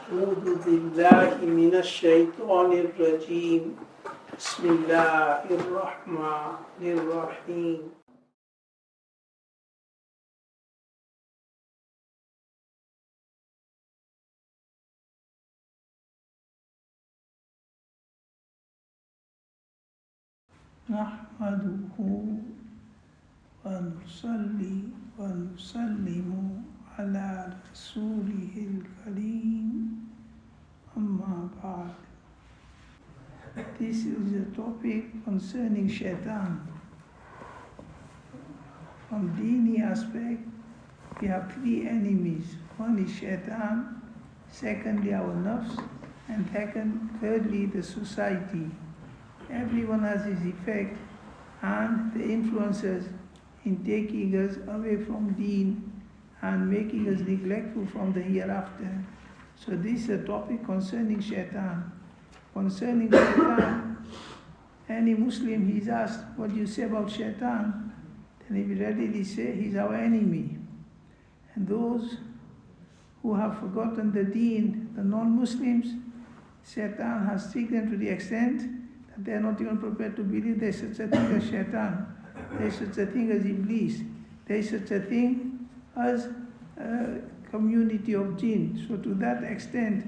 أعوذ بالله من الشيطان الرجيم بسم الله الرحمن الرحيم نحمده ونصلي ونسلم على رسوله الكريم أما بعد. This is a topic concerning Shaytaan. From Dini aspect, we have three enemies. One is Shaytaan, secondly our nafs, and thirdly the society. Everyone has his effect and the influences in taking us away from Deen and making us neglectful from the hereafter. So this is a topic concerning Shaytaan. Concerning Shaytaan, any Muslim, he's asked, what do you say about Shaytaan? Then he will readily say, he's our enemy. And those who have forgotten the Deen, the non-Muslims, Shaytaan has tricked them to the extent that they are not even prepared to believe there is such a thing as Shaytaan, there is such a thing as Iblis, there is such a thing as a community of jinn. So to that extent,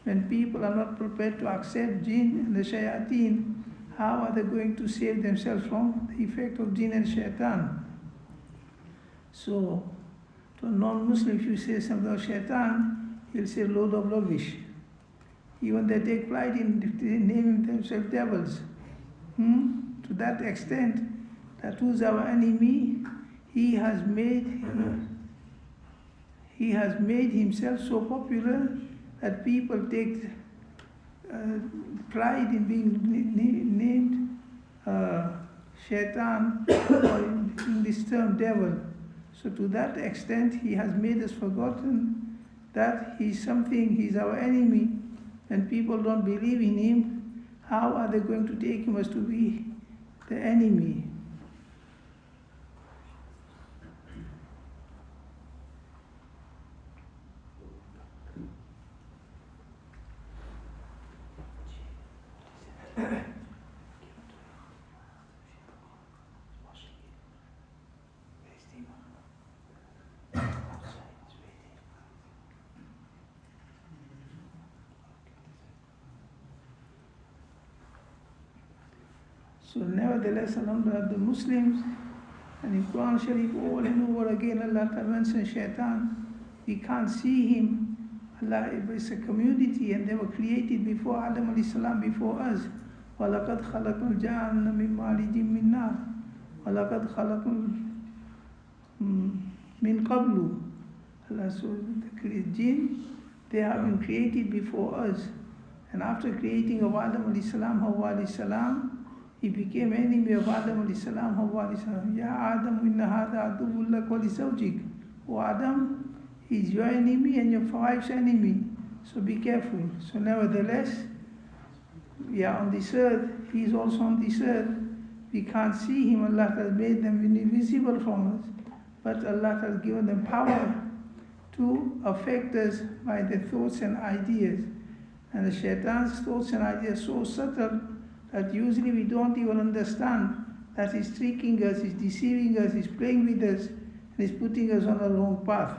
when people are not prepared to accept jinn and the shayateen, how are they going to save themselves from the effect of jinn and shaitan? So, to a non-Muslim, if you say something about shaitan, he'll say load of rubbish. Even they take pride in naming themselves devils. To that extent, that who's our enemy, he has made himself so popular that people take pride in being named Shaitan, or in this term devil. So to that extent, he has made us forgotten that he's our enemy. And people don't believe in him, how are they going to take him as to be the enemy? So nevertheless, alhamdulillah, the Muslims, and in Quran Sharif over and over again, Allah mentions Shaitan. We can't see him. Allah is a community and they were created before Adam alayhi salam, before us. وَلَقَدْ خَلَقْنَا الْجَانَّ مِنْ مَارِجٍ مِنْ نَارٍ وَلَقَدْ خَلَقْنَا مِنْ قَبْلُ. Allah, so the jinn, they have been created before us. And after creating of Adam alayhi salam, Hawa alayhi salam, he became enemy of Adam alayhi salam, Hawa alayhi salam. Ya Adam, inna hadha aduwwun lak wa li zawjik. O Adam, he's your enemy and your wife's enemy. So be careful. So nevertheless, we are on this earth, he is also on this earth. We can't see him. Allah has made them invisible from us. But Allah has given them power to affect us by their thoughts and ideas. And the shaitan's thoughts and ideas are so subtle that usually we don't even understand that he's tricking us, he's deceiving us, he's playing with us, and he's putting us on a wrong path.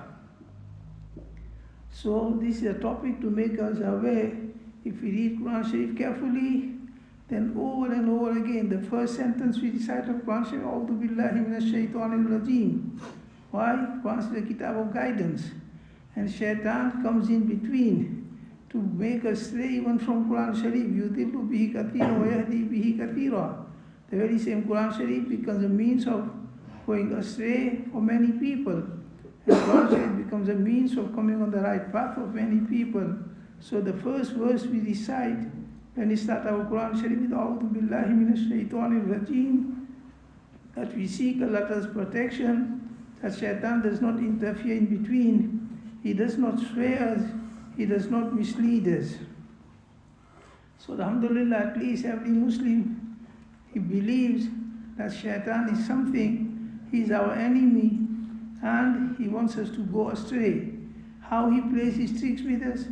So this is a topic to make us aware. If we read Quran Sharif carefully, then over and over again, the first sentence we recite of Quran Sharif, A'udhu billahi minash shaitanir rajim. Why? Quran is the kitab of guidance. And shaitan comes in between to make us stray even from Quran Sharif. Yudillu bihi kathira wa yahdi bihi kathira. The very same Quran Sharif becomes a means of going astray for many people. And Quran Sharif becomes a means of coming on the right path of many people. So the first verse we recite when we start our Quran Sharif with A'udhu billahi minash shaitanir rajim, that we seek Allah's protection, that shaitan does not interfere in between, he does not sway us, he does not mislead us. So alhamdulillah, at least every Muslim, he believes that shaitan is something, he's our enemy, and he wants us to go astray. How he plays his tricks with us,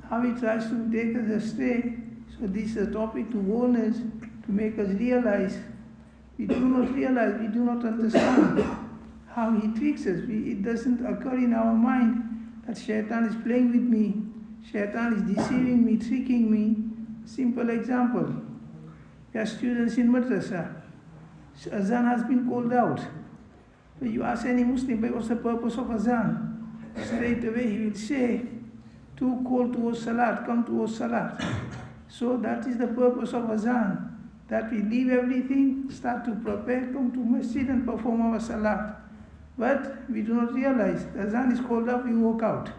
how he tries to take us astray. So this is a topic to warn us, to make us realize. We do not realize, we do not understand how he tricks us. It doesn't occur in our mind that Shaytaan is playing with me, Shaytaan is deceiving me, tricking me. Simple example. We are students in madrasa. Azan has been called out. But you ask any Muslim, but what's the purpose of Azan? Straight away he will say, to call towards Salat, come towards Salat. So that is the purpose of Azan. That we leave everything, start to prepare, come to masjid and perform our Salat. But we do not realize, the Azan is called up, we walk out.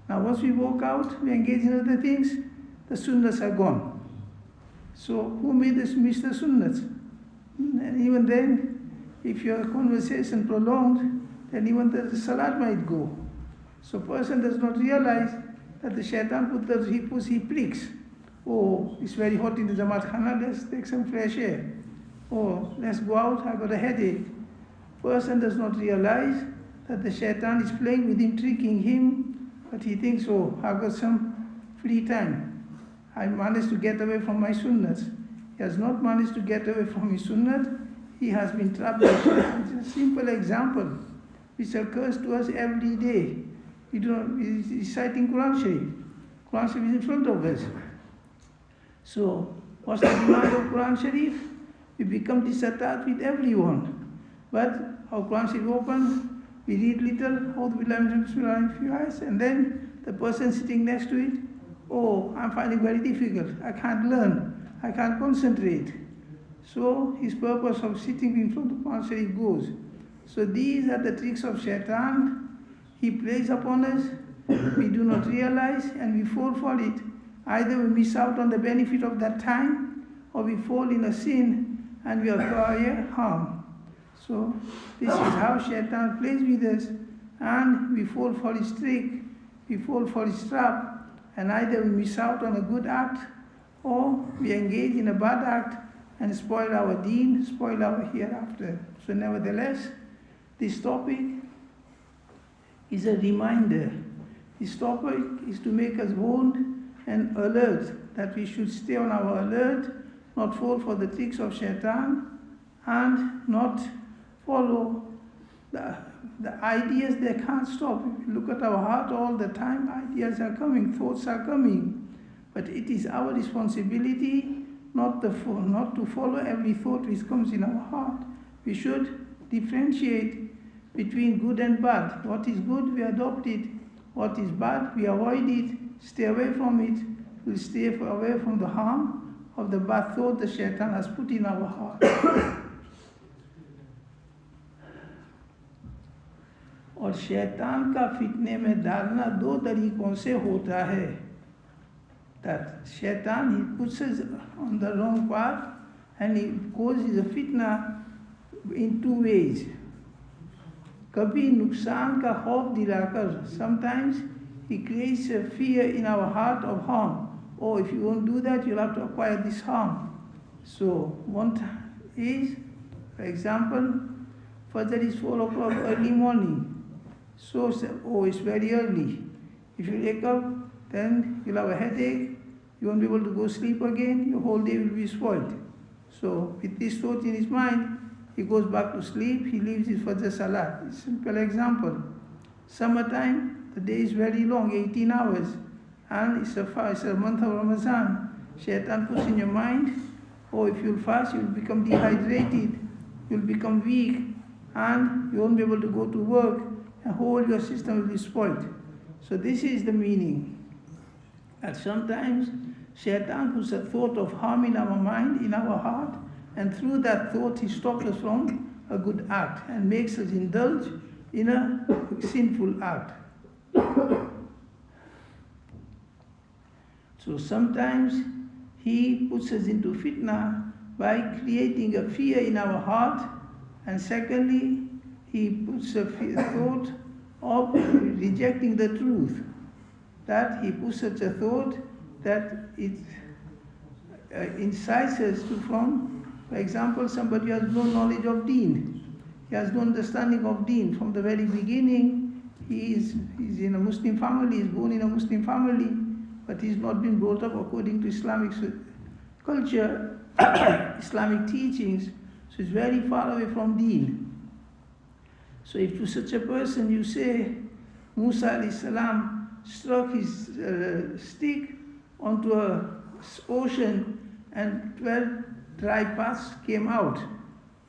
Now once we walk out, we engage in other things, the sunnahs are gone. So who made us miss the sunnahs? And even then, if your conversation prolonged, then even the Salat might go. So person does not realize that the Shaytaan he pricks. Oh, it's very hot in the Jamaat Khana, let's take some fresh air. Oh, let's go out, I got a headache. Person does not realize that the Shaytaan is playing with him, tricking him, but he thinks, oh, I got some free time. I managed to get away from my sunnahs. He has not managed to get away from his sunnah. He has been trapped by Shaytaan. It's a simple example which occurs to us every day. We do not, we reciting Quran Sharif. Quran Sharif is in front of us. So, what's the demand of Quran Sharif? We become disattached with everyone. But our Quran Sharif open, we read little, and then the person sitting next to it, oh, I'm finding it very difficult. I can't learn. I can't concentrate. So his purpose of sitting in front of Quran Sharif goes. So these are the tricks of Shaytaan. He plays upon us. We do not realize and we fall for it. Either we miss out on the benefit of that time, or we fall in a sin and we acquire harm. So this is how Shaytaan plays with us, and we fall for his trick, we fall for his trap, and either we miss out on a good act, or we engage in a bad act and spoil our deen, spoil our hereafter. So nevertheless, this topic is a reminder. This topic is to make us warned and alert, that we should stay on our alert, not fall for the tricks of Shaytaan, and not follow the ideas they can't stop. If you look at our heart all the time, ideas are coming, thoughts are coming. But it is our responsibility not to follow every thought which comes in our heart. We should differentiate between good and bad. What is good, we adopt it. What is bad, we avoid it, stay away from it. We'll stay away from the harm of the bad thought the Shaytaan has put in our heart. और शैतान का फितने में डालना दो तरीकों से होता है. That Shaytaan, he puts us on the wrong path and he causes a fitna in two ways. कभी नुकसान का खौफ दिलाकर, sometimes he creates a fear in our heart of harm. Oh, if you won't do that, you'll have to acquire this harm. So one is, for example, Fajr is 4 o'clock early morning. So, oh, it's very early. If you wake up, then you'll have a headache, you won't be able to go sleep again, your whole day will be spoiled. So, with this thought in his mind, he goes back to sleep, he leaves his Fajr Salat. It's a simple example. Summertime, the day is very long, 18 hours, and it's a month of Ramadan. Shaytaan puts in your mind, oh, if you'll fast, you'll become dehydrated, you'll become weak, and you won't be able to go to work, and whole your system will be spoiled. So this is the meaning. That sometimes Shaytaan puts a thought of harm in our mind, in our heart, and through that thought he stops us from a good act and makes us indulge in a sinful act. So sometimes he puts us into fitna by creating a fear in our heart, and secondly, he puts a thought of rejecting the truth. That he puts such a thought that it incites us to from, for example, somebody has no knowledge of deen. He has no understanding of deen. From the very beginning, he is in a Muslim family, he is born in a Muslim family, but he's not been brought up according to Islamic culture, Islamic teachings, so he's very far away from deen. So if to such a person you say, Musa alayhi salam struck his stick onto a ocean and 12 dry paths came out.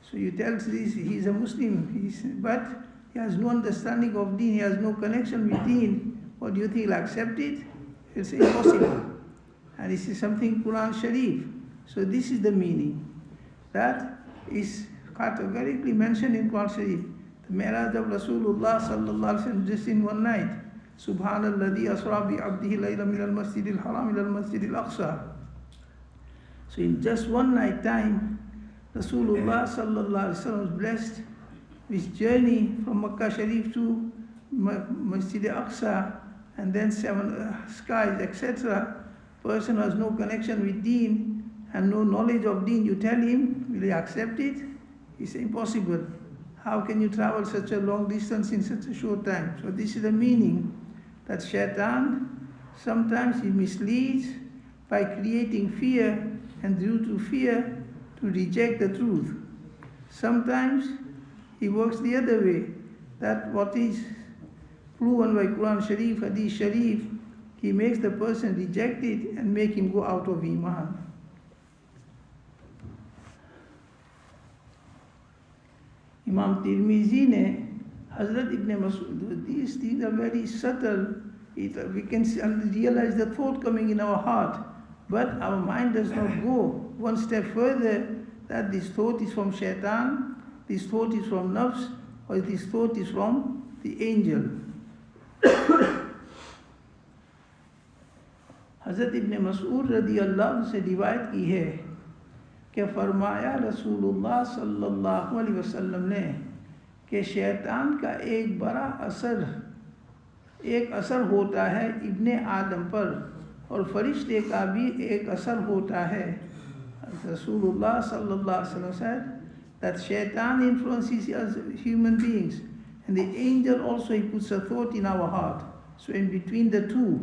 So you tell this, he's a Muslim, but he has no understanding of deen, he has no connection with deen. What do you think, he'll accept it? He'll say impossible. And this is something Quran Sharif. So this is the meaning. That is categorically mentioned in Quran Sharif. The Mi'raj of Rasulullah sallallahu alaihi wasallam just in one night. Subhanalladhi asra bi abdihi layla min al-masjid al-haram ila al-masjid al-aqsa. So in just one night time, Rasulullah sallallahu alaihi wasallam was blessed with journey from Makkah Sharif to Masjid al-Aqsa and then 7 skies, etc. Person who has no connection with deen and no knowledge of deen, you tell him, will he accept it? He says, impossible. How can you travel such a long distance in such a short time? So this is the meaning, that Shaytaan, sometimes he misleads by creating fear, and due to fear, to reject the truth. Sometimes he works the other way, that what is proven by Quran Sharif, Hadith Sharif, he makes the person reject it and make him go out of Iman. Imam Tirmizi ne Hazrat Ibn Mas'ud, these are very subtle. We can realize the thought coming in our heart, but our mind does not go one step further, that this thought is from Shaytaan, this thought is from Nafs, or this thought is from the angel. Hazrat Ibn Mas'ud radiyallahu से रिवायत की है कि फरमाया रसूलुल्लाह सल्लल्लाहु अलैहि वसल्लम ने कि शैतान का एक असर होता है इब्ने आदम पर और फरिश्ते का भी एक असर होता है. Rasulullah sallallahu alaihi wasallam said that Shaitan influences us human beings, and the angel also, he puts a thought in our heart. So in between the two,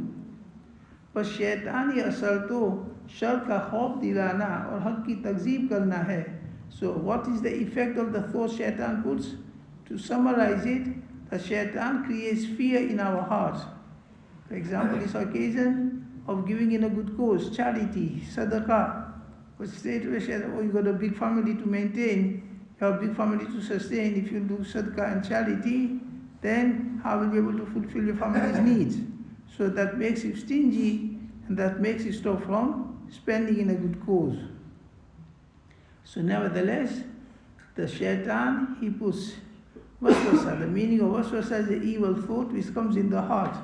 पर शैतानी असर तो शर का खौफ दिलाना और हक की तकज़ीब करना है. So what is the effect of the thought Shaitan puts? To summarize it, the Shaitan creates fear in our hearts. For example, this occasion of giving in a good cause, charity, sadaqah. But straight away Shaitan, oh, you got a big family to maintain, you have a big family to sustain. If you do sadaqah and charity, then how will you be able to fulfill your family's needs? So that makes you stingy, and that makes you stop from spending in a good cause. So nevertheless, the Shaitan, he puts waswasa. The meaning of waswasa is the evil thought which comes in the heart,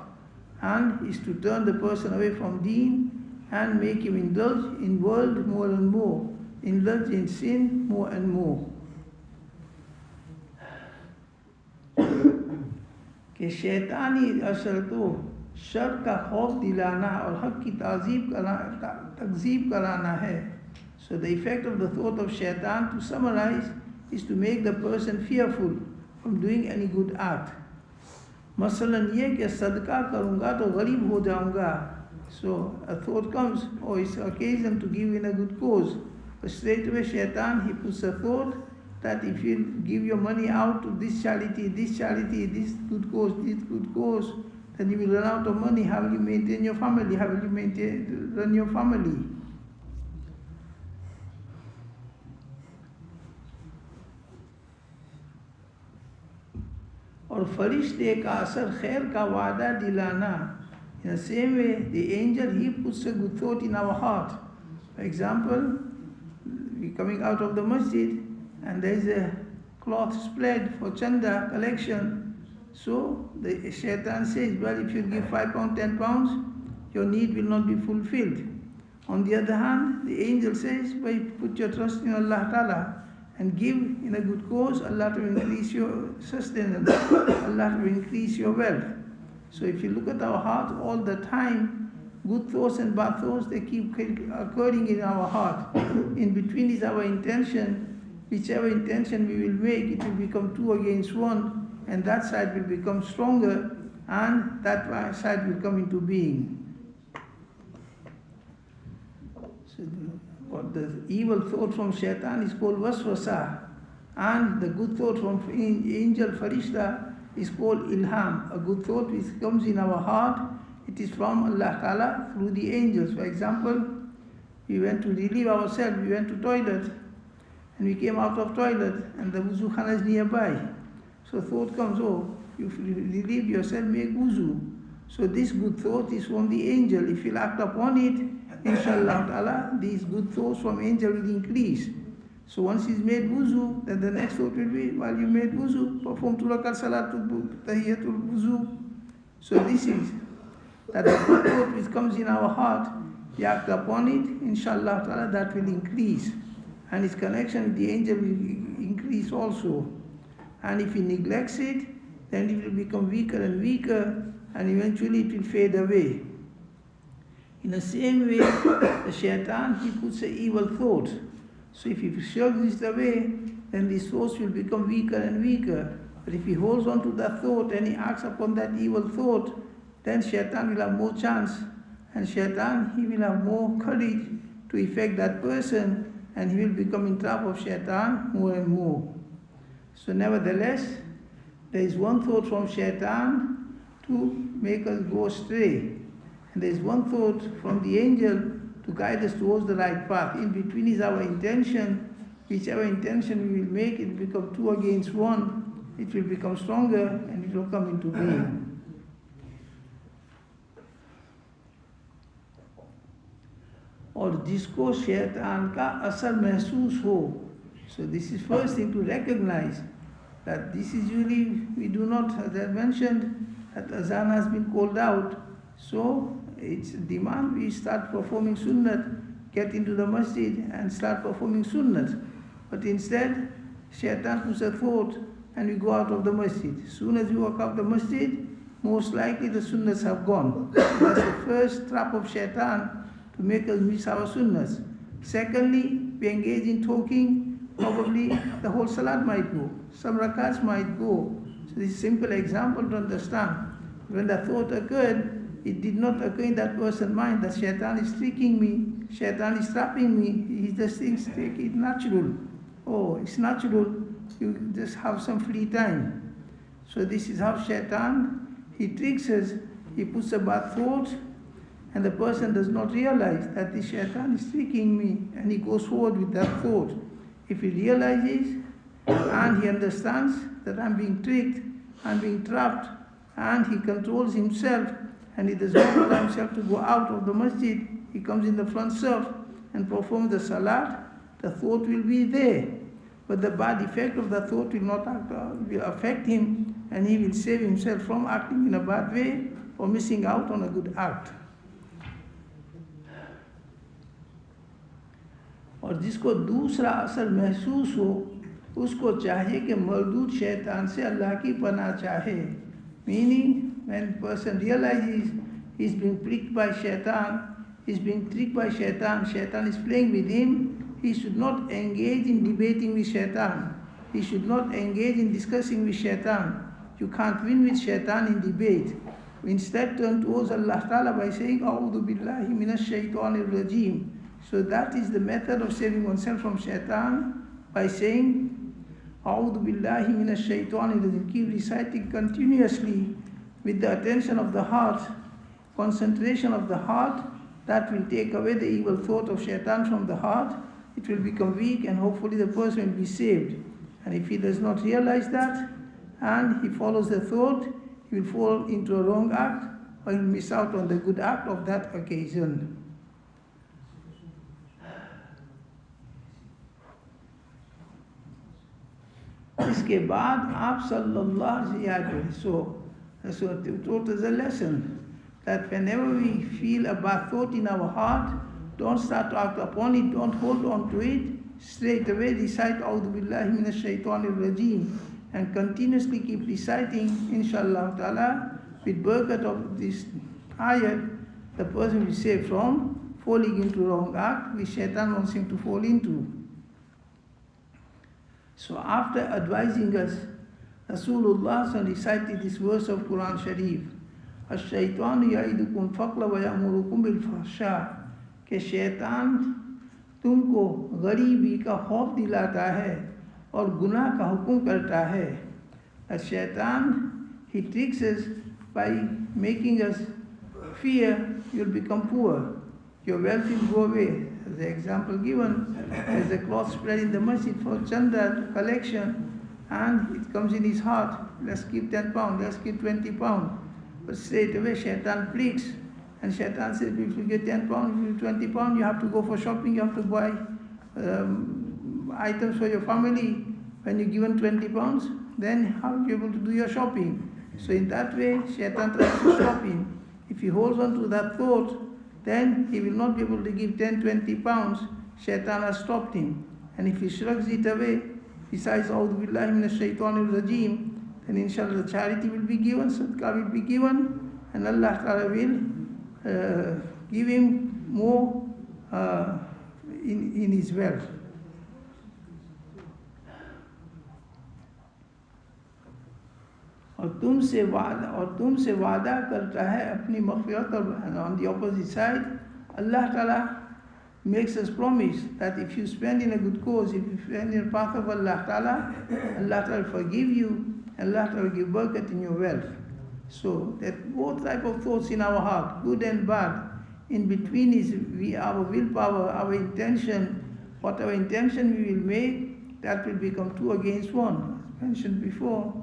and is to turn the person away from deen and make him indulge in world more and more, indulge in sin more and more. कि शैतानी असर तो sir का खौफ दिलाना और हक की तकज़ीब कराना है. So the effect of the thought of Shaitan, to summarize, is to make the person fearful from doing any good act. Masalan ये कि सदका करूँगा तो गरीब हो जाऊँगा. So a thought comes, oh, it's occasion to give in a good cause. But straight away Shaitan, he puts a thought that if you give your money out to this charity, this good cause, then you will run out of money. How will you maintain your family? How will you run your family? और फरिश्ते का असर खैर का वादा दिलाना. In the same way, the angel, he puts a good thought in our heart. For example, we coming out of the masjid and there is a cloth spread for chanda collection. So the Shaitan says, well, if you give £5, £10, your need will not be fulfilled. On the other hand, the angel says, well, put your trust in Allah Ta'ala and give in a good cause, Allah to increase your sustenance, Allah to increase your wealth. So if you look at our heart all the time, good thoughts and bad thoughts, they keep occurring in our heart. In between is our intention. Whichever intention we will make, it will become 2 against 1, and that side will become stronger, and that side will come into being. What the evil thought from Shaytaan is called waswasa, and the good thought from angel Farishta is called ilham. A good thought which comes in our heart, it is from Allah Ta'ala through the angels. For example, we went to relieve ourselves, we went to toilet, and we came out of toilet, and the wuzu khana is nearby. So thought comes, oh, you relieve yourself, make wuzu. So this good thought is from the angel. If you act upon it, inshallah ta'ala, these good thoughts from angel will increase. So once he's made wuzu, then the next thought will be, while you made wuzu, perform 2 rakat salatul tahiyatul wuzu. So this is that the good thought which comes in our heart, we act upon it, inshallah ta'ala, that will increase. And its connection with the angel will increase also. And if he neglects it, then it will become weaker and weaker, and eventually it will fade away. In the same way, the Shaytaan, he puts an evil thought. So if he shirks this away, then these thoughts will become weaker and weaker. But if he holds on to that thought and he acts upon that evil thought, then Shaytaan will have more chance. And Shaytaan, he will have more courage to affect that person, and he will become in trap of Shaytaan more and more. So nevertheless, there is one thought from Shaytaan to make us go astray. And there is one thought from the angel to guide us towards the right path. In between is our intention. Whichever intention we will make, it will become 2 against 1. It will become stronger and it will come into being. और जिसको शैतान का असर महसूस हो. So this is first thing to recognize that this is usually, we do not, as I mentioned, that azan has been called out. So it's demand we start performing sunnat, get into the masjid and start performing sunnat. But instead, Shaitan puts a thought and we go out of the masjid. As soon as we walk out the masjid, most likely the sunnats have gone. That's the first trap of Shaitan, to make us miss our sunnahs. Secondly, we engage in talking, probably the whole salat might go, some rakats might go. So this is a simple example to understand. When the thought occurred, it did not occur in that person's mind that Shaitan is tricking me, Shaitan is trapping me. He just thinks, take it natural. Oh, it's natural, you just have some free time. So this is how Shaitan, he tricks us, he puts a bad thought, and the person does not realize that the Shaitan is tricking me, and he goes forward with that thought. If he realizes and he understands that I'm being tricked, I'm being trapped, and he controls himself, and he does not allow himself to go out of the masjid, he comes in the front surf and performs the salat, the thought will be there. But the bad effect of the thought will not will affect him, and he will save himself from acting in a bad way or missing out on a good act. और जिसको दूसरा असर महसूस हो, उसको चाहिए कि मरदूद शैतान से अल्लाह की पनाह चाहे. Meaning, when person realizes he's being tricked by Shaitan, he's being tricked by Shaitan, Shaitan is playing with him, he should not engage in debating with Shaitan. He should not engage in discussing with Shaitan. You can't win with Shaitan in debate. Instead, turn towards Allah Ta'ala by saying, A'udhu billahi minash shaitanir rajim. So that is the method of saving oneself from Shaitan, by saying, A'udhu billahi minash shaitanir rajim. Keep reciting continuously with the attention of the heart, concentration of the heart. That will take away the evil thought of Shaitan from the heart. It will become weak, and hopefully the person will be saved. And if he does not realize that, and he follows the thought, he will fall into a wrong act, or he will miss out on the good act of that occasion. इसके बाद आप सल्लल्लाहु अलैहि वसल्लम, so it taught us a lesson that whenever we feel a bad thought in our heart, don't start to act upon it, don't hold on to it, straight away recite A'udhu billahi minash shaitanir rajim, and continuously keep reciting, inshallah ta'ala. With barakat of this ayat, the person will be saved from falling into wrong act which Shaitan wants him to fall into. So after advising us, Rasulullah recited this verse of Quran Sharif, Ash-shaytanu ya'idukum faqla wa ya'murukum bil fahsha. कि शैतान तुमको गरीबी का खौफ दिलाता है और गुनाह का हुक्म करता है. Shaytaan, he tricks us by making us fear you'll become poor, your wealth will go away. As the example given, there's a cloth spread in the masjid for chanda collection, and it comes in his heart, let's keep 10 pounds, let's keep 20 pounds. But straight away Shaytaan freaks, and Shaytaan says, if you get 10 pounds, if you get 20 pounds, you have to go for shopping, you have to buy items for your family. When you're given 20 pounds, then how are you able to do your shopping? So in that way, Shaytaan tries to stop him. If he holds on to that thought, then he will not be able to give 10, 20 pounds. Shaytaan has stopped him. And if he shrugs it away, besides A'udhu Billahi Minash Shaytanir Rajeem, then inshallah the charity will be given, sadaqah will be given, and Allah Ta'ala will give him more in his wealth. और तुमसे वादा करता है अपनी मग़फ़िरत. और on the opposite side, Allah Ta'ala makes us promise that if you spend in a good cause, if you spend in the path of Allah Ta'ala, Allah Ta'ala will forgive you, and Allah Ta'ala will give barakat in your wealth. So that both type of thoughts in our heart, good and bad, in between is our willpower, our intention. What our intention we will make, that will become two against one. As mentioned before,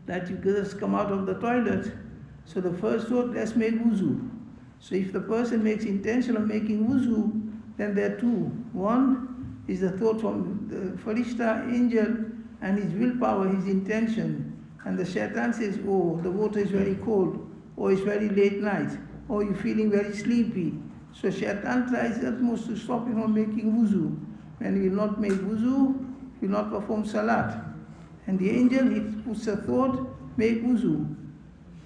that you just come out of the toilet. So the first thought, let's make wuzu. So if the person makes intention of making wuzu, then there are two. One is the thought from the farishta, angel, and his willpower, his intention. And the shaitan says, oh, the water is very cold, or it's very late night, or you're feeling very sleepy. So shaitan tries utmost to stop him from making wuzu. When he will not make wuzu, he will not perform salat. And the angel, he puts a thought, make wuzu.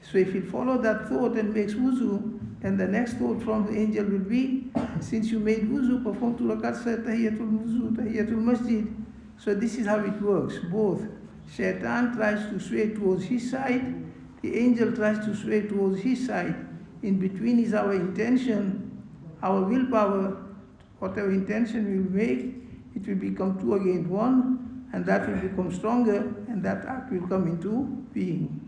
So if he follow that thought and makes wuzu, then the next thought from the angel will be, since you made wuzu, perform 2 rakats tahiyatul wuzu, tahiyatul masjid. So this is how it works. Both. Shaitan tries to sway towards his side, the angel tries to sway towards his side. In between is our intention, our willpower. Whatever intention we will make, it will become two against one, and that will become stronger, and that act will come into being.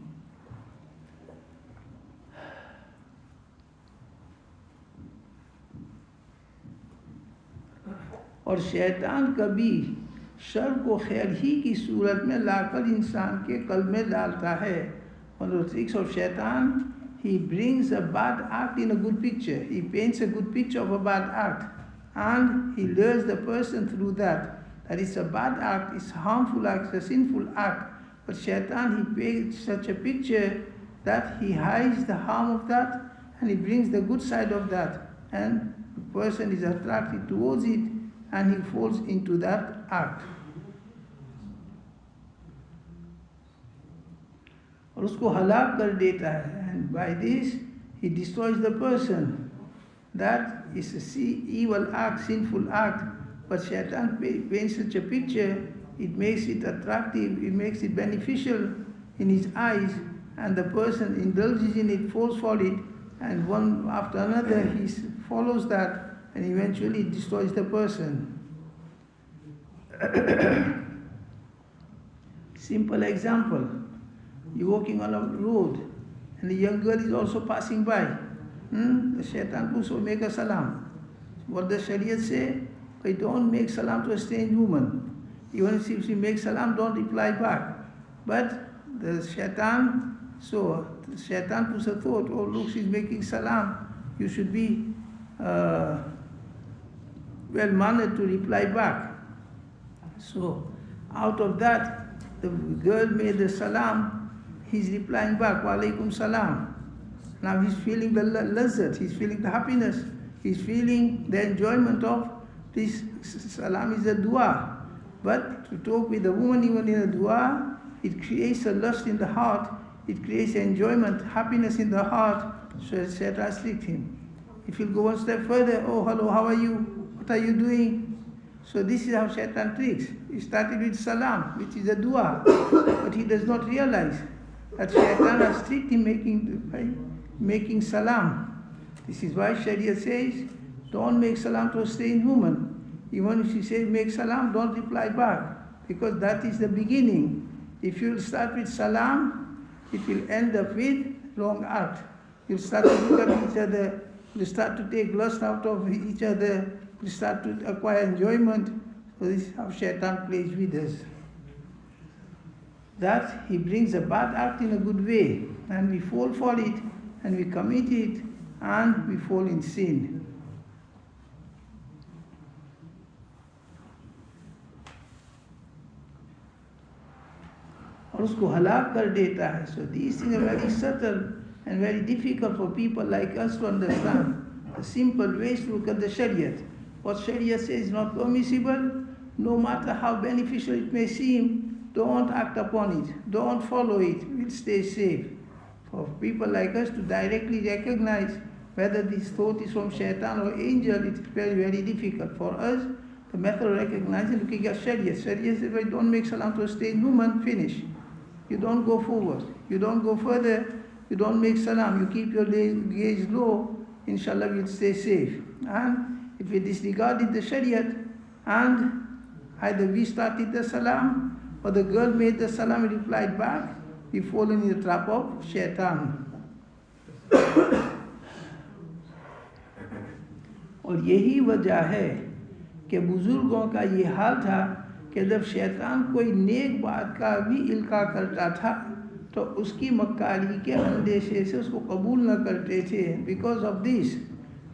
और शैतान कभी sir को खैर ही की सूरत में लाकर इंसान के कल्ब में डालता है. One of the tricks of Shaytan, he brings a bad act in a good picture. He paints a good picture of a bad act, and he lures the person through that. That it's a bad act, it's a harmful act, it's a sinful act. But Shaitan, he paints such a picture that he hides the harm of that, and he brings the good side of that. And the person is attracted towards it, and he falls into that act. और उसको हलाक कर देता है. And by this, he destroys the person. That is a evil act, sinful act. But Shaitan paints such a picture, it makes it attractive, it makes it beneficial in his eyes, and the person indulges in it, falls for it, and one after another he follows that, and eventually it destroys the person. Simple example, you're walking on a road, and a young girl is also passing by. The Shaitan puts make a salam. What does Shariat say? But don't make salam to a strange woman. Even if she makes salam, don't reply back. But the shaitan puts a thought, oh look, she's making salam, you should be well-mannered to reply back. So out of that, the girl made the salam, he's replying back, wa alaikum salam. Now he's feeling the lazzat, he's feeling the happiness, he's feeling the enjoyment of this salam is a dua. But to talk with a woman even in a dua, it creates a lust in the heart, it creates enjoyment, happiness in the heart. So Shaitan restrict him. If he'll go one step further, oh hello, how are you? What are you doing? So this is how Shaitan tricks. He started with salam, which is a dua, but he does not realize that Shaitan has tricked him making salam. This is why Sharia says, don't make salam to a strange woman. Even if she says make salam, don't reply back, because that is the beginning. If you start with salam, it will end up with wrong act. You'll start to look at each other, you'll start to take lust out of each other, you'll start to acquire enjoyment. So this is how Shaytaan plays with us. That he brings a bad act in a good way, and we fall for it, and we commit it, and we fall in sin. और उसको हलाक कर देता है. So these things are very subtle and very difficult for people like us to understand. The simple ways to look at the Shariat. What Sharia says is not permissible, no matter how beneficial it may seem, don't act upon it, don't follow it, we'll stay safe. For people like us to directly recognize whether this thought is from Shaytaan or angel, it's very, very difficult. For us, the method of recognizing, looking at Sharia. Sharia says, well, don't make salam to a strange woman, finish. You don't go forward, you don't go further, you don't make salam, you keep your gaze low, inshallah we'll stay safe. And if we disregarded the Shariat, and either we started the salam, or the girl made the salam and replied back, we fall in the trap of Shaytaan. और यही वजह है कि बुजुर्गों का ये हाल था कि जब शैतान कोई नेक बात का भी इल्का करता था तो उसकी मक्कारी के अंदेशे से उसको कबूल न करते थे. Because of this,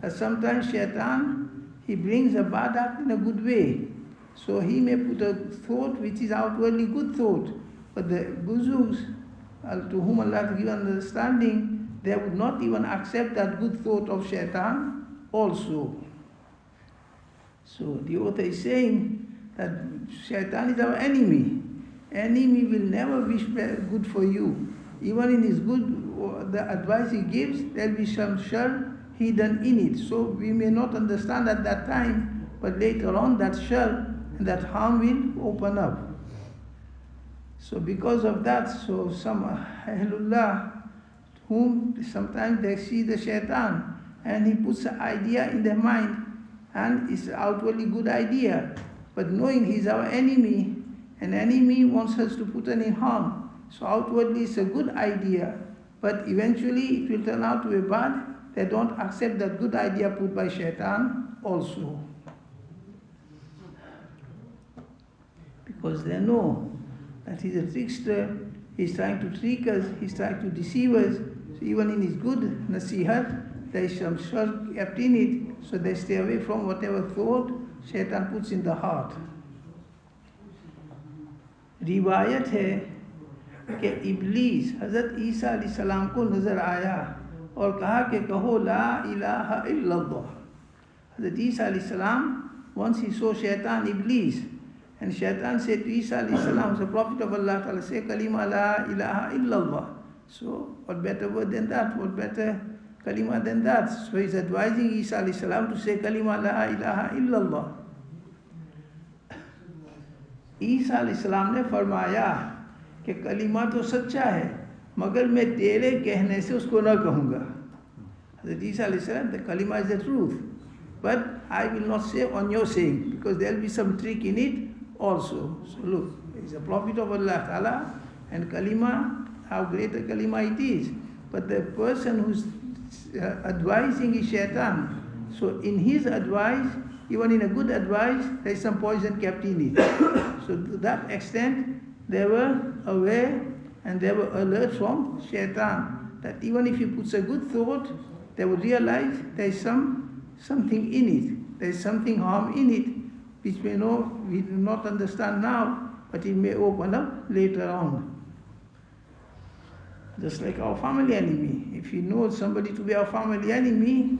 that sometimes Shaitan, he brings a bad act in a good way. So he may put a thought which is outwardly good thought, but the buzugs, to whom Allah has given understanding, they would not even accept that good thought of Shaitan also. So the author is saying that Shaitan is our enemy. Enemy will never wish good for you. Even in his good, the advice he gives, there will be some shar hidden in it. So we may not understand at that time, but later on that shar and that harm will open up. So because of that, so some Ahlullah, whom sometimes they see the Shaitan, and he puts an idea in their mind, and it's an outwardly good idea. But knowing he's our enemy, an enemy wants us to put an in harm. So outwardly it's a good idea, but eventually it will turn out to be bad. They don't accept that good idea put by Shaitan also. Because they know that he's a trickster, he's trying to trick us, he's trying to deceive us. So even in his good nasihat, there is some shar kept in it, so they stay away from whatever thought Shaitan puts in the heart. रिवायत है कि इब्लीस हज़रत ईसा अलैहिस्सलाम को नज़र आया और कहा कि कहो ला इलाहा इल्लल्लाह. Hazrat Isa अलैहिस्सलाम, once he saw Shaitan, Iblis, and Shaitan said to Isa अलैहिस्सलाम, the Prophet of Allah Ta'ala, say kalima la ilaha illallah. So what better word than that, what better kalima than that? So he's advising Isa अलैहिस्सलाम to say kalima la ilaha illallah. ईसा अलैहिस्सलाम ने फरमाया कि कलीमा तो सच्चा है मगर मैं तेरे कहने से उसको न कहूँगा. Hazrat Isa अलैहिस्सलाम, the kalima is the truth, but I will not say on your saying, because there will be some trick in it also. So look, he's a prophet of Allah Ta'ala, and kalima, how great a kalima it is. But the person who's advising is Shaitan. So in his advice, even in a good advice, there is some poison kept in it. So to that extent, they were aware and they were alert from Shaitan, that even if he puts a good thought, they would realize there is something in it, there is something harm in it, which we do not understand now, but it may open up later on. Just like our family enemy. If you know somebody to be our family enemy,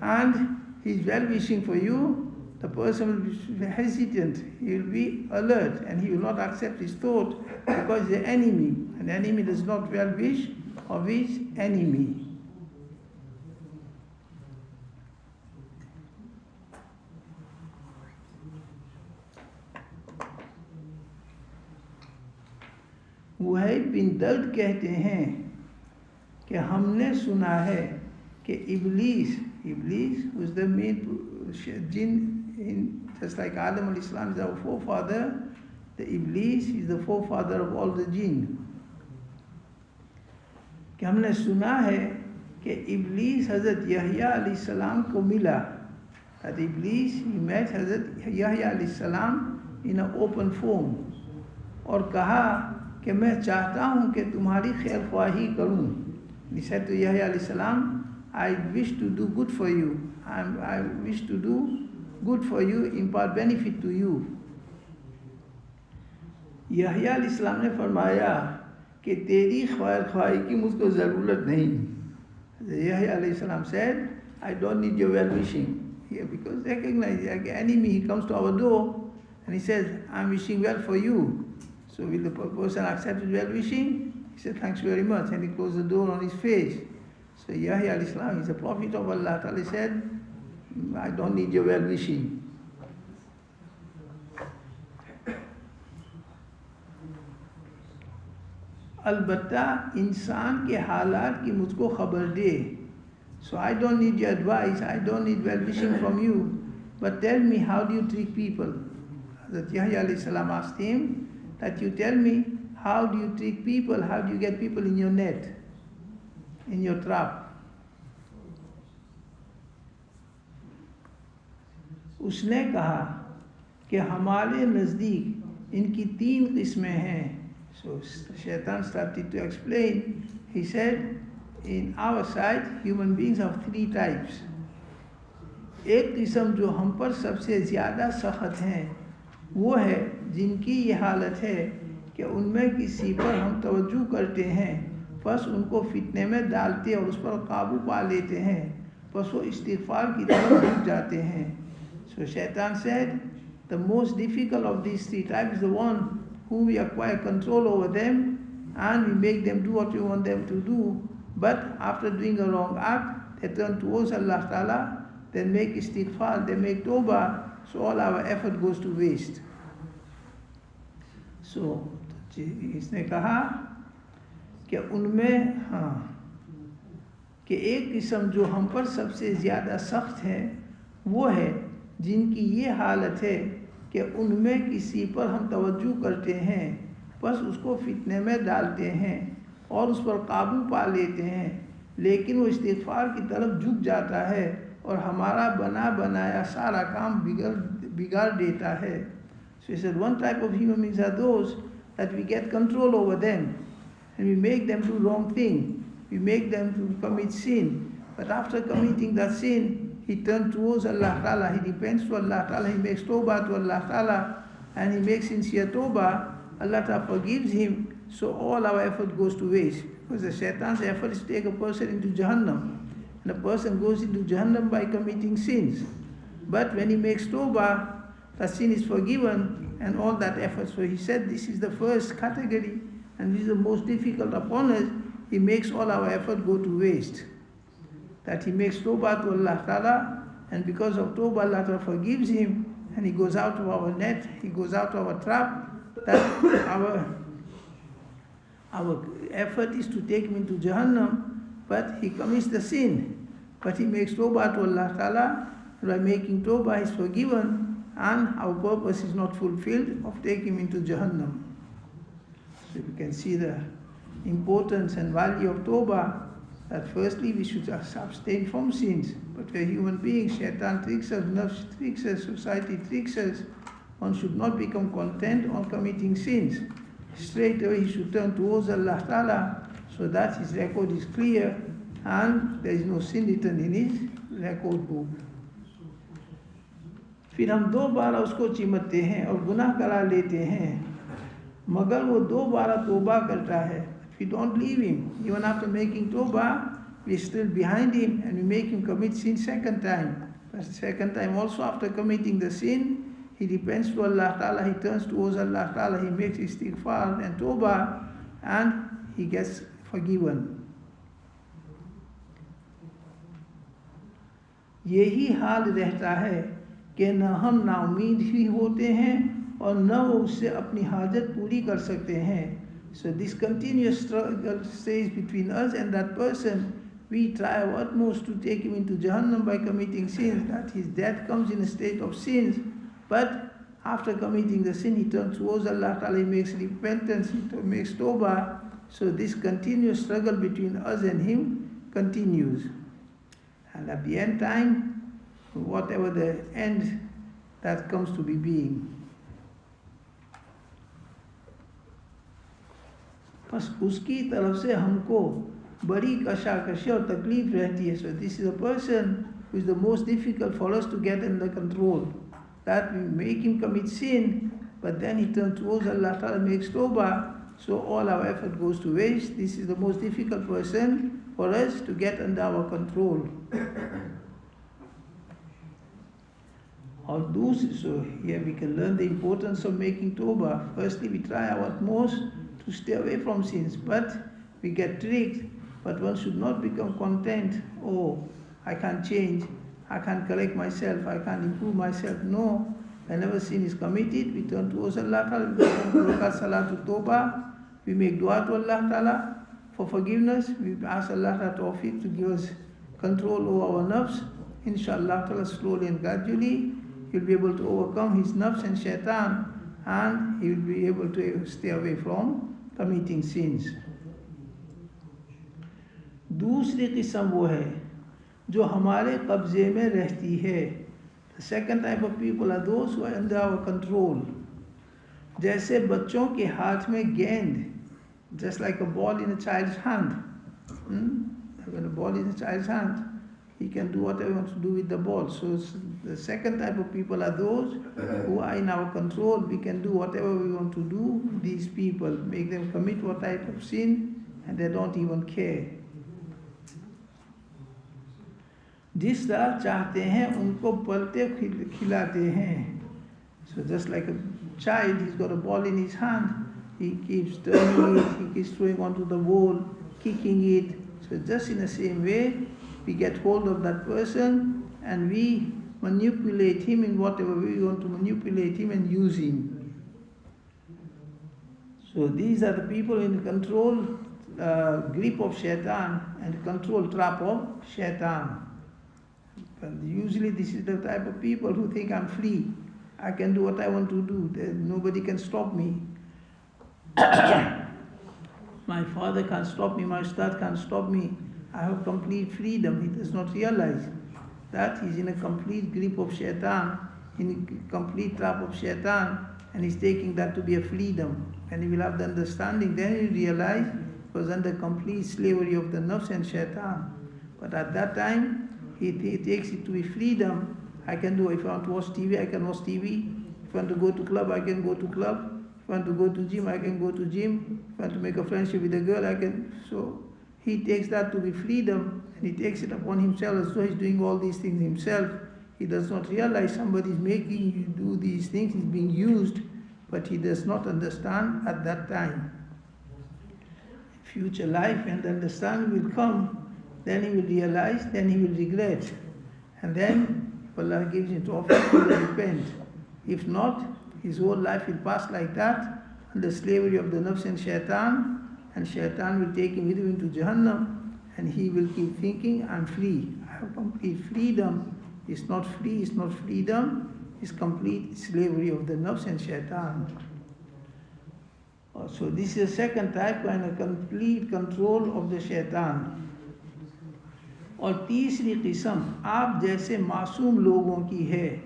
and he's well-wishing for you, the person will be hesitant, he will be alert, and he will not accept his thought because he's the enemy. An enemy does not well-wish of his enemy. वहैब बिन दर्द कहते हैं कि हमने सुना है कि Iblis was the main jinn, just like Adam alayhi salam is our forefather, the Iblis is the forefather of all the jinn. कि हमने सुना है कि इब्लीस हज़रत यहया अलैहि सलाम को मिला, that Iblis, he met हज़रत यहया अलैहि सलाम in an open form, और कहा कि मैं चाहता हूँ कि तुम्हारी खैर ख्वाही करूँ. He said to Yahya alayhi salam, I wish to do good for you. I wish to do good for you, impart benefit to you. Yahya alayhi salam ने फरमाया कि तेरी खैर ख्वाही की मुझको ज़रूरत नहीं. Yahya alayhi salam said, I don't need your well wishing here, because recognize like enemy, he comes to our door and he says, I'm wishing well for you. So will the person accept his well wishing? He said, thanks very much, and he closed the door on his face. So Yahya alayhi salam is a prophet of Allah. Allah said, I don't need your well wishing. अलबत्ता इंसान के हालात की मुझको खबर दे. So I don't need your advice, I don't need well wishing from you, but tell me, how do you treat people? Hazrat Yahya alayhi salam asked him that you tell me, how do you treat people, how do you get people in your net, in your trap? उसने कहा कि हमारे नज़दीक इनकी 3 किस्में हैं. So Shaytaan started to explain. He said, in our side, human beings have 3 types. एक किस्म जो हम पर सबसे ज़्यादा सख्त हैं, वो है जिनकी ये हालत है कि उनमें किसी पर हम तवज्जो करते हैं, बस उनको फितने में डालते और उस पर काबू पा लेते हैं, बस वो इस्तिग़फ़ार की तरफ झुक जाते हैं. So Shaytaan said, the most difficult of these 3 types is the one who we acquire control over them and we make them do what we want them to do, but after doing a wrong act, they turn towards Allah Ta'ala, they make istighfar, they make tawbah, so all our effort goes to waste. So, इसने कहा कि उनमें कि एक किस्म जो हम पर सबसे ज़्यादा सख्त है, वो है जिनकी ये हालत है कि उनमें किसी पर हम तवज्जो करते हैं, बस उसको फितने में डालते हैं और उस पर काबू पा लेते हैं, लेकिन वो इस्तिग़फ़ार की तरफ झुक जाता है और हमारा बना बनाया सारा काम बिगाड़ देता है. So he said, one type of human beings are those that we get control over them and we make them do wrong thing, we make them to commit sin, but after committing that sin, he turns towards Allah Ta'ala, he repents to Allah Ta'ala, he makes tawbah to Allah Ta'ala, and he makes sincere tawbah, Allah Ta'ala forgives him, so all our effort goes to waste. Because the Shaytan's effort is to take a person into Jahannam, and a person goes into Jahannam by committing sins. But when he makes tawbah, the sin is forgiven, and all that effort. So he said this is the first category, and this is the most difficult upon us. He makes all our effort go to waste. That he makes tawbah to Allah Ta'ala, and because of tawbah, Allah Ta'ala forgives him, and he goes out of our net, he goes out of our trap, that our effort is to take him into Jahannam, but he commits the sin. But he makes tawbah to Allah Ta'ala, and by making tawbah, he is forgiven, and our purpose is not fulfilled of taking him into Jahannam. So we can see the importance and value of tawbah, that firstly we should abstain from sins, but we're human beings, Shaytaan tricks us, nafs tricks us, society tricks us. One should not become content on committing sins. Straight away he should turn towards Allah Ta'ala, so that his record is clear and there is no sin written in his record book. फिर हम 2 बार उसको चिमटते हैं और गुनाह करा लेते हैं, मगर वो 2 बार तौबा करता है. We don't leave him. Even after making tawbah, we're still behind him and we make him commit sin second time. But second time also after committing the sin, he repents to Allah Ta'ala, he turns towards Allah Ta'ala, he makes istighfar and tawbah, and he gets forgiven. यही हाल रहता है कि न हम नाउमीद ही होते हैं और न वो उससे अपनी हाजत पूरी कर सकते हैं. So this continuous struggle stays between us and that person we try our utmost to take him into Jahannam by committing sins, that his death comes in a state of sins, but after committing the sin, he turns towards Allah Ta'ala, he makes repentance, he makes tawbah. So this continuous struggle between us and him continues. And at the end time, whatever the end, that comes to be being. बस उसकी तरफ से हमको बड़ी कशाकशी और तकलीफ रहती है. So this is a person who is the most difficult for us to get under control. That we make him commit sin, but then he turns towards Allah Ta'ala, makes tawbah, so all our effort goes to waste. This is the most difficult person for us to get under our control. Or so here we can learn the importance of making tawbah. Firstly, we try our utmost to stay away from sins, but we get tricked. But one should not become content. Oh, I can't change, I can't correct myself, I can't improve myself. No, whenever sin is committed, we turn towards Allah Ta'ala, we make salatu tawbah, we make dua to Allah Ta'ala for forgiveness, we ask Allah Ta'ala tawfiq to give us control over our nafs. Inshallah Ta'ala, slowly and gradually, he'll be able to overcome his nafs and shaitan, and he will be able to stay away from committing sins. दूसरी किस्म वो है जो हमारे कब्जे में रहती है. The second type of people are those who are under our control. जैसे बच्चों के हाथ में गेंद, just like a ball in a child's hand. When a ball is in a child's hand, he can do whatever he wants to do with the ball. So the second type of people are those who are in our control. We can do whatever we want to do with these people, make them commit what type of sin, and they don't even care. जिस तरह चाहते हैं उनको पलते खिलाते हैं. So just like a child, he's got a ball in his hand, he keeps turning it, he keeps throwing onto the wall, kicking it. So just in the same way, we get hold of that person and we manipulate him in whatever way we want to manipulate him and use him. So these are the people in control grip of Shaytaan and control trap of Shaytaan. And usually this is the type of people who think I'm free, I can do what I want to do, nobody can stop me. My father can't stop me, my ustad can't stop me, I have complete freedom. He does not realize that he's in a complete grip of Shaitan, in a complete trap of Shaitan, and he's taking that to be a freedom. And he will have the understanding, then he will realize he was under complete slavery of the nafs and Shaitan. But at that time, he takes it to be freedom. I can do, if I want to watch TV, I can watch TV. If I want to go to club, I can go to club. If I want to go to gym, I can go to gym. If I want to make a friendship with a girl, I can. So he takes that to be freedom, and he takes it upon himself as though he's doing all these things himself. He does not realize somebody is making you do these things, he's being used, but he does not understand at that time. Future life and understanding will come, then he will realize, then he will regret. And then, if Allah gives him to offer, he will repent. If not, his whole life will pass like that, under slavery of the nafs and shaitan will take him with him into Jahannam, and he will keep thinking, I'm free, I have complete freedom. It's not free, it's not freedom, it's complete slavery of the nafs and shaitan. So this is the second type, and a complete control of the shaitan. और तीसरी किस्म आप जैसे मासूम लोगों की है.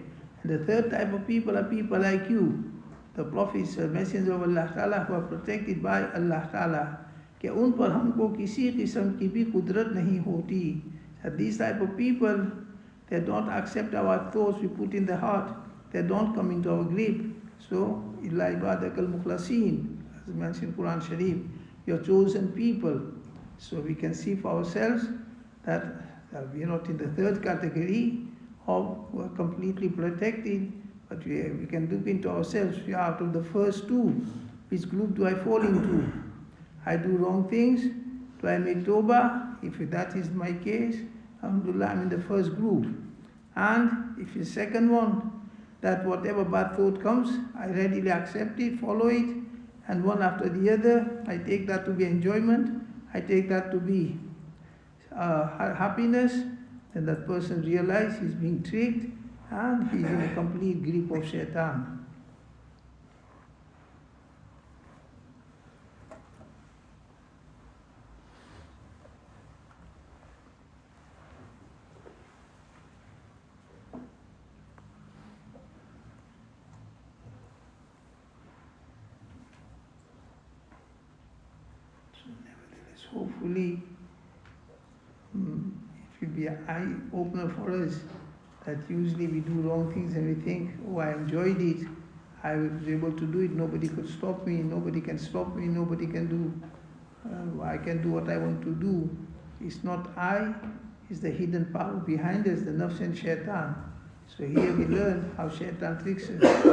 The third type of people are people like you, the prophets, the messengers of Allah Ta'ala, who are protected by Allah Ta'ala, कि उन पर हमको किसी किस्म की भी कुदरत नहीं होती. That these type of people, they don't accept our thoughts we put in the heart, they don't come into our grip. So, illa ibadak al-mukhlasin, as mentioned in Quran Sharif, your chosen people. So we can see for ourselves that we are not in the third category of who are completely protected, but we can look into ourselves. We are out of the first two. Which group do I fall into? I do wrong things. Do I make tawbah? If that is my case, alhamdulillah, I'm in the first group. And if the second one, that whatever bad thought comes, I readily accept it, follow it, and one after the other, I take that to be enjoyment, I take that to be happiness, then that person realizes he's being tricked and he's in a complete grip of Shaytaan. Hopefully, it will be an eye-opener for us that usually we do wrong things and we think, oh, I enjoyed it, I was able to do it, nobody could stop me, nobody can stop me, nobody can do, I can do what I want to do. It's not I, it's the hidden power behind us, the nafs and Shaytaan. So here we learn how Shaytaan tricks us.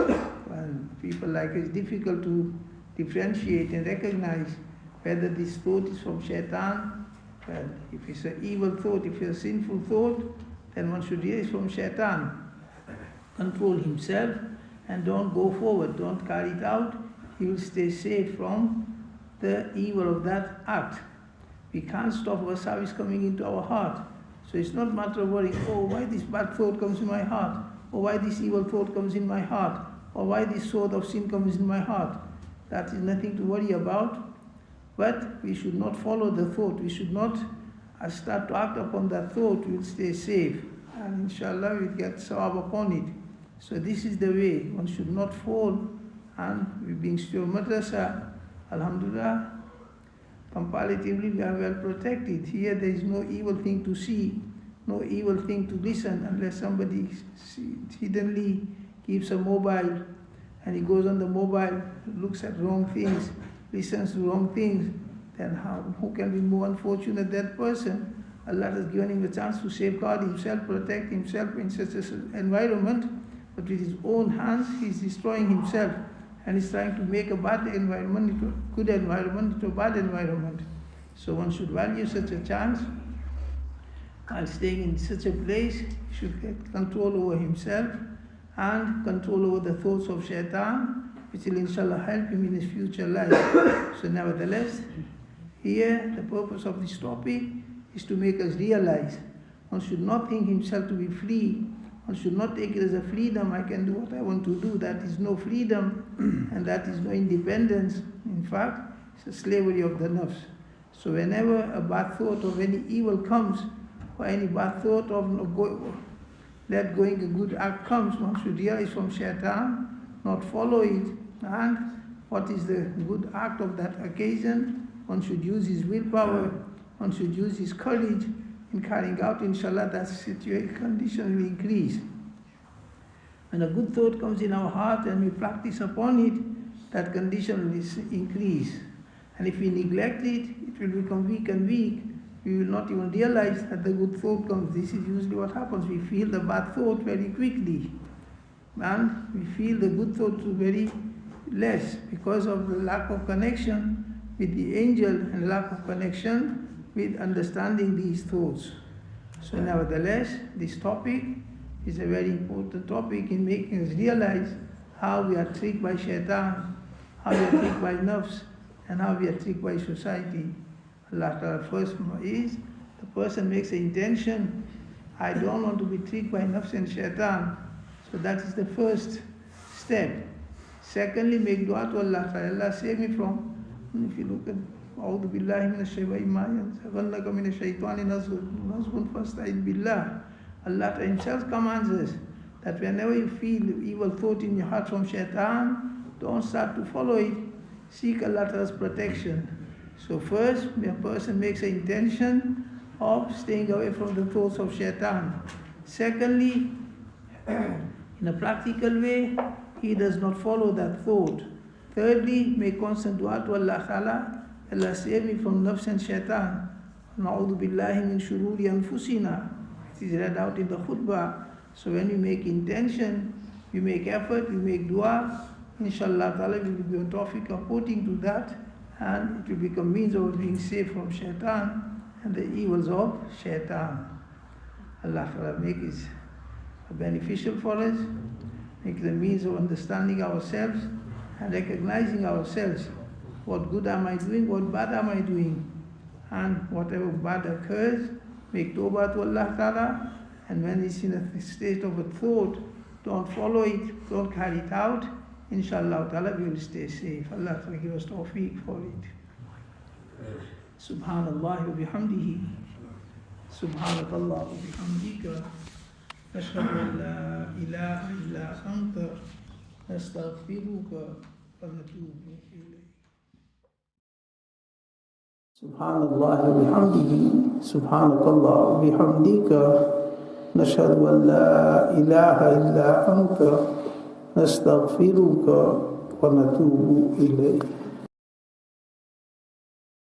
When people like us, it's difficult to differentiate and recognize whether this thought is from Shaytaan. Well, if it's an evil thought, if it's a sinful thought, then one should realize from Shaytaan. Control himself and don't go forward, don't carry it out. He will stay safe from the evil of that act. We can't stop wasabi coming into our heart. So it's not a matter of worrying, oh, why this bad thought comes in my heart, or why this evil thought comes in my heart, or why this thought of sin comes in my heart. That is nothing to worry about. But we should not follow the thought. We should not start to act upon that thought. We will stay safe. And inshallah we will get sawab upon it. So this is the way. One should not fall. And we being still madrasa, alhamdulillah, comparatively we are well protected. Here there is no evil thing to see, no evil thing to listen, unless somebody hiddenly keeps a mobile and he goes on the mobile, looks at wrong things, listens to wrong things, then who can be more unfortunate than that person? Allah has given him the chance to safeguard himself, protect himself in such an environment, but with his own hands he is destroying himself and is trying to make a bad environment into a good environment, into a bad environment. So one should value such a chance. While staying in such a place, he should get control over himself and control over the thoughts of Shaytaan, which will inshallah help him in his future life. So nevertheless, here the purpose of this topic is to make us realize one should not think himself to be free. One should not take it as a freedom, I can do what I want to do. That is no freedom and that is no independence. In fact, it's a slavery of the nafs. So whenever a bad thought of any evil comes, or any bad thought of let going a good act comes, one should realize from Shaytaan, not follow it. And what is the good act of that occasion? One should use his willpower, one should use his courage in carrying out, inshallah, that situation condition will increase. When a good thought comes in our heart and we practice upon it, that condition will increase. And if we neglect it, it will become weak and weak. We will not even realize that the good thought comes. This is usually what happens. We feel the bad thought very quickly. And we feel the good thought very less because of the lack of connection with the angel and lack of connection with understanding these thoughts. So nevertheless, this topic is a very important topic in making us realize how we are tricked by Shaytaan, how we are tricked by nafs, and how we are tricked by society. Allah Ta'ala first is, the person makes an intention, I don't want to be tricked by nafs and Shaytaan. So that is the first step. Secondly, make dua to Allah Ta'ala. Allah save me from, if you look at أعوذ بالله من الشيطان ما ينزغنك من الشيطان نزغ فاستعذ بالله. Allah himself commands us that whenever you feel evil thought in your heart from Shaytaan, don't start to follow it. Seek Allah's protection. So first, a person makes an intention of staying away from the thoughts of Shaytaan. Secondly, in a practical way, he does not follow that thought. Thirdly, make constant dua to Allah Ta'ala. Allah save me from nafs and Shaytaan. Na'udhu billahi min shururi anfusina. It is read out in the khutbah. So when you make intention, you make effort, you make dua, inshallah ta'ala we will be on tawfiq according to that, and it will become means of being safe from Shaytaan and the evils of Shaytaan. Allah Ta'ala make it beneficial for us, make the means of understanding ourselves and recognizing ourselves. What good am I doing? What bad am I doing? And whatever bad occurs, make tawbah to Allah Ta'ala, and when it's in a state of a thought, don't follow it, don't carry it out. Inshallah Ta'ala, we will stay safe. Allah Ta'ala give us tawfiq for it. Subhanallah wa bihamdihi. Subhanakallah wa bihamdika. Ashhadu an la ilaha illa anta. Nastaghfiruka wa natubu ilayk. Subhanallah wa bihamdihi. Subhanakallah wa bihamdika. Nashhadu an la ilaha illa anta. Nastaghfiruka wa natubu ilayk.